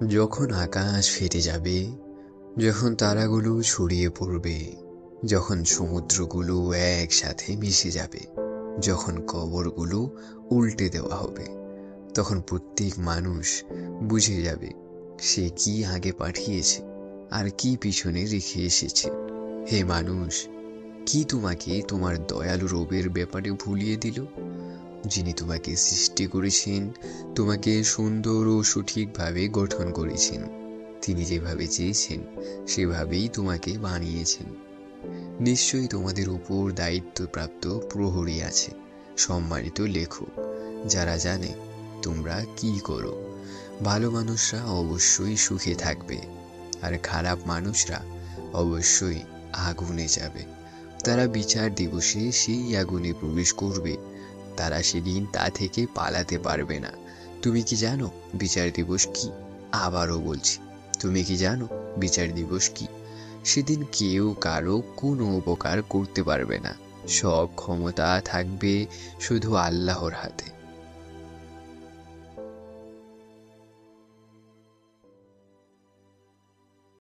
যখন আকাশ ফেটে যাবে, যখন তারাগুলো ছড়িয়ে পড়বে, যখন সমুদ্রগুলো একসাথে মিশে যাবে, যখন কবরগুলো উল্টে দেওয়া হবে, তখন প্রত্যেক মানুষ বুঝে যাবে সে কি আগে পাঠিয়েছে আর কি পিছনে রেখে এসেছে। হে মানুষ, কি তোমাকে তোমার দয়ালু রবের ব্যাপারে ভুলিয়ে দিল, যিনি তোমাকে সৃষ্টি করেছেন, তোমাকে সুন্দর ও সঠিকভাবে গঠন করেছেন। তিনি যেভাবে চেয়েছেন সেভাবেই তোমাকে বানিয়েছেন। নিশ্চয়ই তোমাদের উপর দায়িত্বপ্রাপ্ত প্রহরী আছে, সম্মানিত লেখক, যারা জানে তোমরা কি করো। ভালো মানুষরা অবশ্যই সুখে থাকবে, আর খারাপ মানুষরা অবশ্যই আগুনে যাবে। তারা বিচার দিবসে সেই আগুনে প্রবেশ করবে, তারা সেদিন তা থেকে পালাতে পারবে না। তুমি কি জানো বিচার দিবস কি? আবারও বলছি, তুমি কি জানো বিচার দিবস কি? সেদিন কেউ কারো কোনো উপকার করতে পারবে না। সব ক্ষমতা থাকবে শুধু আল্লাহর হাতে।